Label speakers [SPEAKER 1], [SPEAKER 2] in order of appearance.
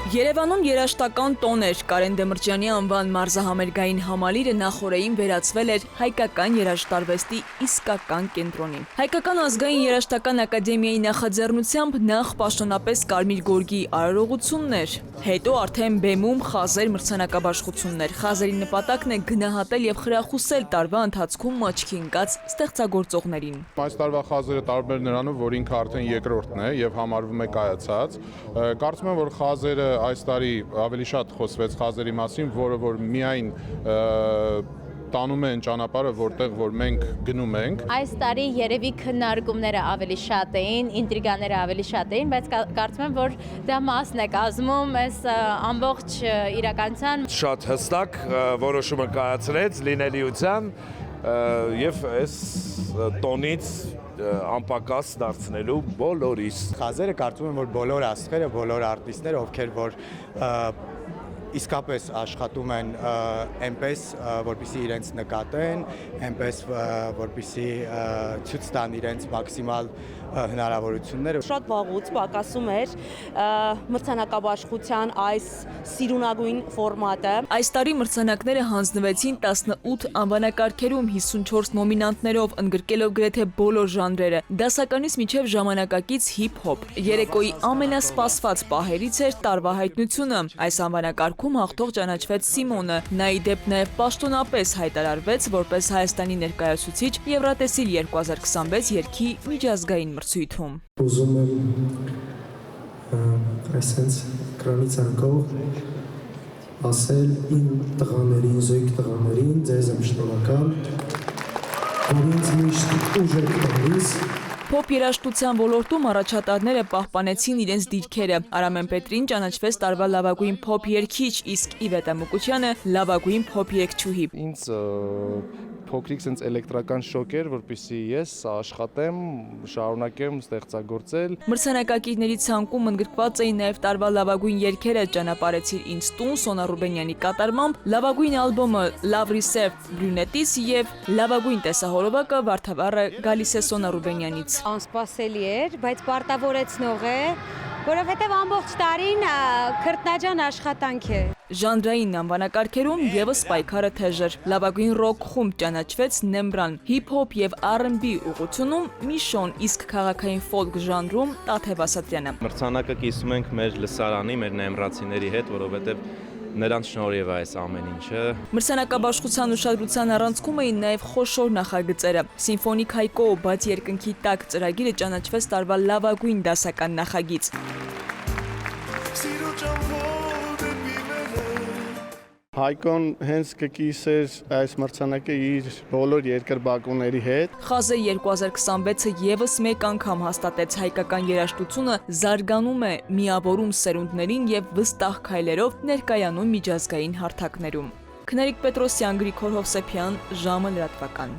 [SPEAKER 1] Երևանում երաժշտական տոն էր, Կարեն Դեմիրճյանի անվան մարզահամերգային համալիրը նախօրեին վերածվել էր հայկական երաժշտարվեստի իսկական կենտրոնին։ Հայկական ազգային երաժշտական ակադեմիայի նախաձեռնությամբ նախ պաշտոնապես Կարմիր գորգի արարողությունն էր, հետո արդեն բեմում խազեր մրցանակաբաշխություններ։ Խազերի նպատակն է գնահատել եւ խրախուսել տարվա ընթացքում աչքի ընկած ստեղծագործողներին։
[SPEAKER 2] Այս տարվա խազերը տարբեր նրանով, որ ինքը արդեն երկրորդն է եւ համարվում է կայացած։ Կարծում եմ, որ խազերը այս տարի ավելի շատ խոսվեց խազերի մասին, որը որ միայն տանում են ճանապարհը, որտեղ որ մենք գնում ենք։
[SPEAKER 3] Այս տարի երևի քննարկումները ավելի շատ էին, ինտրիգաները ավելի շատ էին, բայց կարծում եմ, որ դա մասն է կազմում այս ամբողջ իրականության։
[SPEAKER 4] Շատ հստակ որոշումը կայացրեց լինելիության եւ այս տոնից անպակաս դարձնելու բոլորիս։
[SPEAKER 5] Խազերը կարծում եմ, որ բոլոր աստղերը, բոլոր արտիստները, ովքեր որ իսկապես աշխատում են այնպես, որպեսզի իրենց նկատեն, այնպես, որպեսզի ցույց տան իրենց մաքսիմալ հնարավորությունները։
[SPEAKER 6] Շատ վաղուց պակասում էր մրցանակաբաշխության այս սիրունագույն ֆորմատը։
[SPEAKER 1] Այս տարի մրցանակները հանձնվեցին 18 անվանակարգերում 54 նոմինանտներով, ընդգրկելով գրեթե բոլոր ժանրերը, դասականից մինչև ժամանակակից հիփ-հոփ։ Երեկոյի ամենասպասված պահերից էր տարվա հայտնությունը։ Այս անվանակարգում հաղթող ճանաչվեց Սիմոնը, նա ի դեպ նաև պաշտոնապես հայտարարվեց որպես Հայաստանի ներկայացուցիչ Եվրատեսիլ 2026 երգի միջազգային մրցույթում։
[SPEAKER 7] Ուզում եմ այսպես կրանից անկող ասել իմ տղաներին, զույգ տղաներին, ձեզ եմ շնորհակալ, որ ինձ միշտ ուժ եք տալիս։
[SPEAKER 1] Փոփ երաժշտության ոլորտում առաջատարները պահպանեցին իրենց դիրքերը։ Արամեն Պետրին ճանաչվեց տարվա լավագույն փոփ երգիչ, իսկ Իվետա Մուկուչյանը լավագույն փոփ երգչուհի։
[SPEAKER 8] Ինձ փոքրիկ sense էլեկտրական շոկ էր, որպեսզի ես աշխատեմ, շարունակեմ ստեղծագործել։
[SPEAKER 1] Մրցանակակիրների ցանկում ընդգրկված էին նաև տարվա լավագույն երգերը «Ճանապարհեցիր ինձ տուն» Սոնա Ռուբենյանի կատարմամբ, լավագույն ալբոմը «Love Reserve» Բրյունետից եւ լավագույն տեսահոլովակը «Վարդավառը» գալիս է Սոնա Ռուբենյանից։
[SPEAKER 9] Անսպասելի էր, բայց պարտավորեցնող է, որովհետև ամբողջ տարին քրտնաջան աշխատանք է։
[SPEAKER 1] Ժանրային անվանակարգերում եւս պայքարը թեժ էր։ Լավագույն ռոք խումբ ճանաչվեց Նեմբրան, հիփ-հոփ եւ R&B ուղղությունում Միշոն, իսկ քաղաքային ֆոլք ժանրում Տաթև Ասատրյանը։
[SPEAKER 10] Մրցանակը կիսում ենք մեր լսարանի, մեր նեմրացիների հետ, որովհետև նրանց շնորհիվ այս ամեն ինչը։
[SPEAKER 1] Մրցանակաբաշխության ուշադրության առանցքում էին նաև խոշոր նախագծերը։ Սիմֆոնիկ Հայկո բաց երկնքի տակ ծրագիրը ճանաչվեց տարվա լավագույն դասական նախագիծ։
[SPEAKER 8] Հայկոն հենց կկիսեր այս մրցանակը իր բոլոր երկրպագուների հետ։
[SPEAKER 1] Խազե 2026-ը եւս մեկ անգամ հաստատեց հայկական երաժշտությունը զարգանում է, միավորում սերունդներին եւ վստահ քայլերով ներկայանում միջազգային հարթակներում։ Քնարիկ Պետրոսյան, Գրիգոր Հովսեփյան, ժամը լրատվական։